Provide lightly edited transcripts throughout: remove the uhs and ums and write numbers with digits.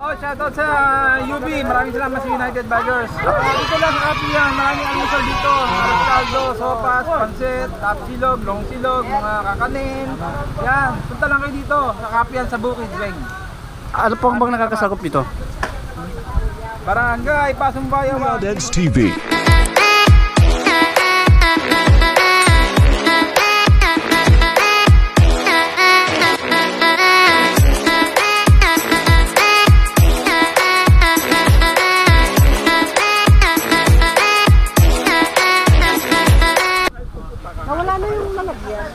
Oh, shoutout sa UB. Maraming salamat sa United Badgers. Dito lang sa Kapihan, maraming almusal dito. Caldo, sopas, pansit, top silog, long silog, mga kakanin. Yan, punta lang kayo dito sa Kapihan sa Bukid, Weng. Ano po bang nakakasakop dito? Barangay Pasumbayawan. Dex TV. Nawala na yung malagyan.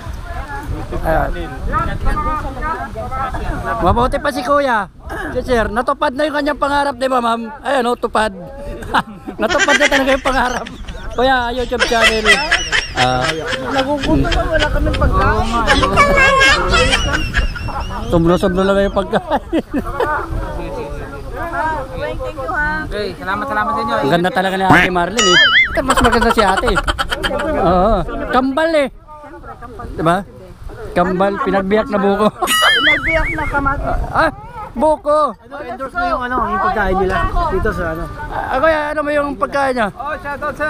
Mabuti pa si Kuya. Sir, natupad na yung kanyang pangarap, di ba, ma'am? Ayan, tupad. Natupad na talaga yung pangarap. Kuya, YouTube channel. Nagugutom na, wala kaming pagkain. Tumlo-soblo lang yung pagkain. Thank you ha. Okay, salamat sa inyo. Ang ganda talaga ni Ate Marlene eh. Mas maganda si Ate. Oo. Kambal eh. Diba? Kambal, pinagbiyak na buko. Pinagbiyak na kamati. Buko! Endorse mo yung pagkain nila dito sa ano. Kuya, ano mo yung pagkain niya? Oh, shoutout sa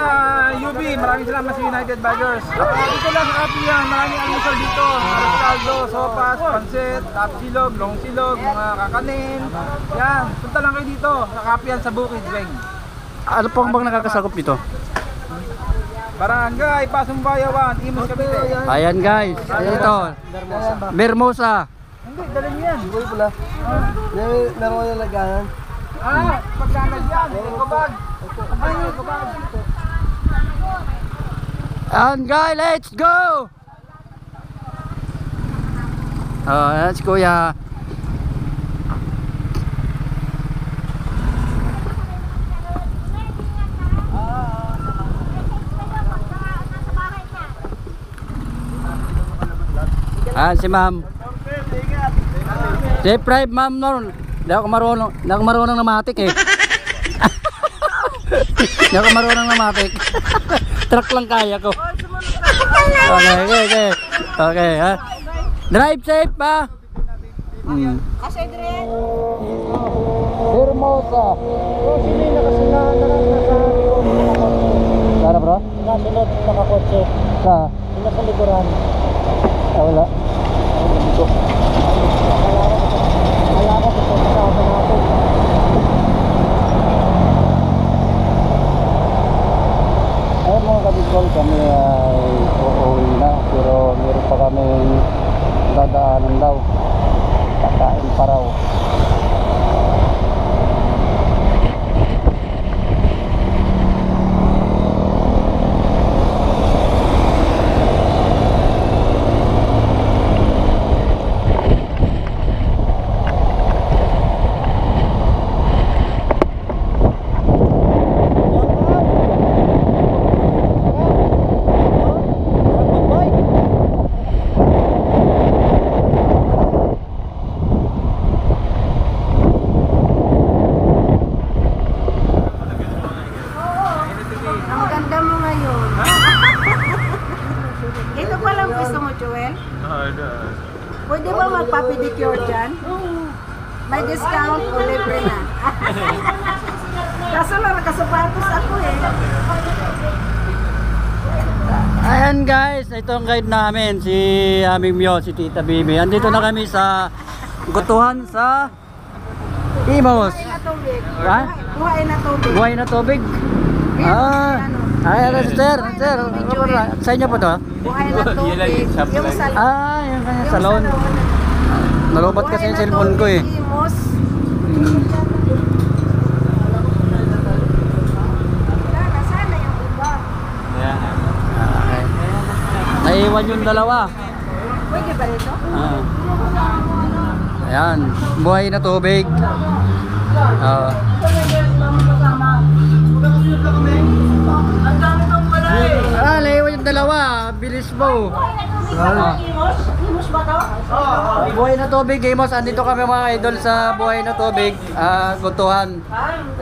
UB. Maraming salamat sa United Badgers. Dito lang sa Kapihan, maraming almusal dito. Caldo, sopas, pansit, top silog, long silog, mga kakanin. Yan, punta lang kayo dito sa Kapihan sa Bukid, Weng. Ano po bang nakakasakop dito? Barangay Pasumbayawan, Imus Cavite. Ayan guys, ito. Bermosa. Hindi, dala niyo yan. Siguro pala. Meron ko yung laganan. Pagkanagyan, ikobag. Ay, ikobag. And guys, let's go! Oh, that's Kuya. Si ma'am. Safe drive, ma'am. Hindi ako marunong na matik eh. Hindi ako marunong na matik. Truck lang kaya ko. Okay, ha. Drive safe pa. Kasi Dren. Hermosa. Sino yung nakasunod nasa Sana bro? nasunod nakakotse? Sa? Nasa likuran. Wala. Wala ko sa kasama natin. Ayun mga kabigol, kami ay uuwi na. Pero meron pa kami dadaanan daw. Kakain pa raw. Ang ganda mo ngayon. Ito pa lang gusto mo, Joel? Pwede ba magpa-pedicure dyan? May discount o libre na. Kaso lang nakasapatos ako eh. Ayan guys, ito ang guide namin, si aming Mio, si Tita Bibi. Andito na kami sa Gutuhan sa Imos. Buhay na tubig. Ha? Buhay na tubig. Buhay na tubig. Sir, sa inyo po to? Buhay na tubig. Yung salon. Yung kanya salon. Nalubat kasi yung cellphone ko eh. Imos. Nasaan na yung iba? Naiwan yung dalawa. Pwede ba ito? Ayan, buhay na tubig. Naiwan yung dalawa. Bilis mo. Imos ba to? Buhay na tubig, Imos. Andito kami mga idol sa buhay na tubig. Gutuhan.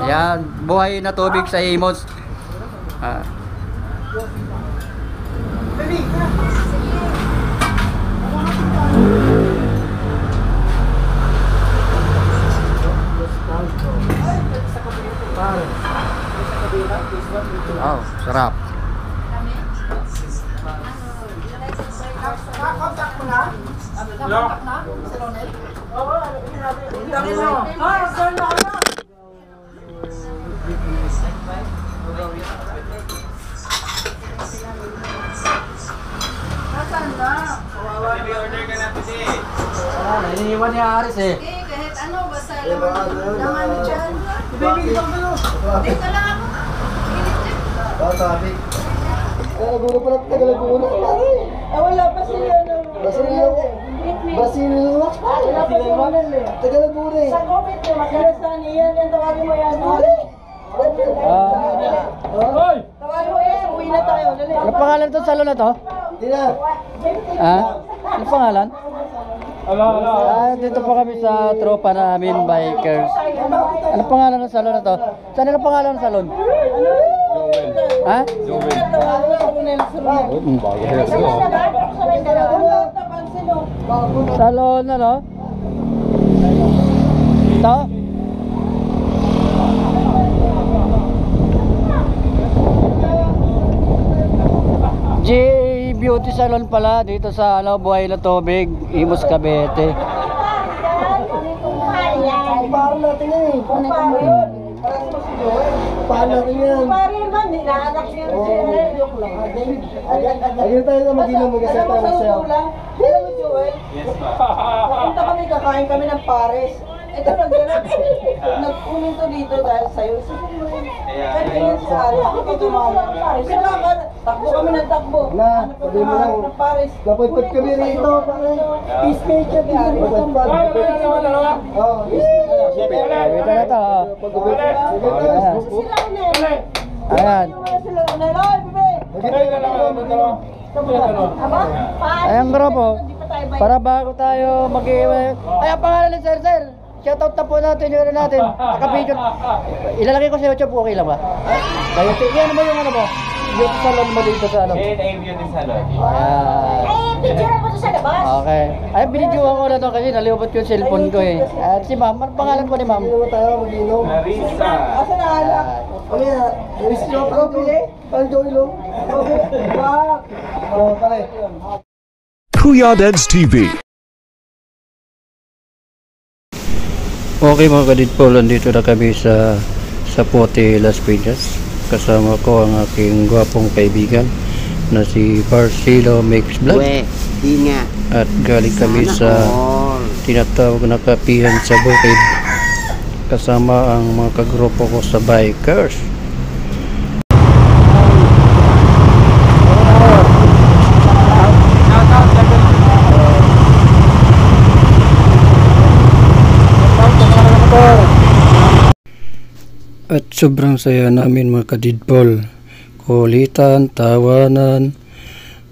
Ayan, buhay na tubig sa Imos. Wow, sarap. Contact mo na? Contact na? Si Ronel? Oo, kontakin mo. Saan na ano? Nasaan na? Order ka na kasi. Iniiwan ni Aris eh. Kahit ano, basta naman dyan. Dito lang ako. Sabi. Gulo pala, Tagalog-gulo. Wala pa sila nung... Basil. Tagalog-gulo eh. Sa COVID nyo, makilasan iyan. Yan, tawagin mo yan. Tawagin mo yan, uwi na tayo. Ano pangalan to salon na to? Hindi na. Ano pangalan? Dito po kami sa tropa namin, bikers. Ano pangalan ng salon na to? Saan ang pangalan ng salon? Ha? Salon ano? Ito? J Beauty Salon pala dito sa Buhay na Tubig, Imus, Cavite. Paro natin yan eh. Paro natin yan. Paro naman, nilaanak niya. Joke lang. Ayun tayo na mag-inom, mag-asya tayo mag-sell. Hello, Joel. Punta kami, kakain kami ng pares. Ito nag-uminto dito dahil sa'yo. Kahit ganyan sa akin, ako tutulungan ng pares. Takbo kami ng takbo. Sabi mo lang, napagpag kami rito. Peacemaker din. Ito na to. Ayan. Ayan grupo. Para bago tayo mag-iwan. Ay, ang pangalan ni Sir. Shoutout na po natin yung ano natin. Naka-video. Ilalagay ko sa YouTube, okay lang ba? Kaya, ano mo yung ano mo? Beauty salon mo dito sa ano? Beauty salon. Ayan. Picture mo to sa labas. Okay. Ay, binidyoan ko na to kasi naliubot ko yung cellphone ko eh. At si ma'am, ano pangalan po ni ma'am? Hindi tayo mag-inom. Marisa. Asa na anak? Kami na. Marisa. Pang Joylo. Pare. Kuya Dads TV. Okay mga kadidpol, andito na kami sa Zapote, Las Piñas. Kasama ko ang aking gwapong kaibigan na si Barcelo Makes Vlog. At galing kami sa tinatawag na kapihan sa bukid. Kasama ang mga kagrupo ko sa bikers. At sobrang saya namin mga kadidpol. Kulitan, tawanan,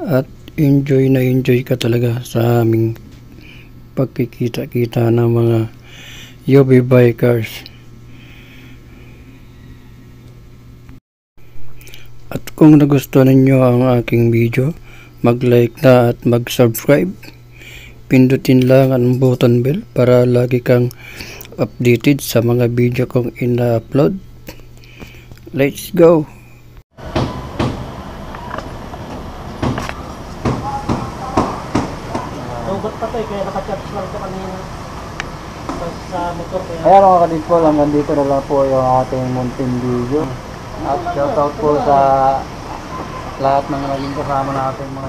at enjoy na enjoy ka talaga sa aming pagkikita-kita ng mga Yobi bikers. At kung nagustuhan ninyo ang aking video, mag-like na at mag-subscribe. Pindutin lang ang button bell para lagi kang updated sa mga video kong ina-upload. Let's go! Tugot pa to eh, kaya naka-charge lang ito kanina sa motor kaya. Ayan mga kadidpol, hanggang dito na lang po yung ating munting video. At shoutout po sa lahat ng naging kasama natin mga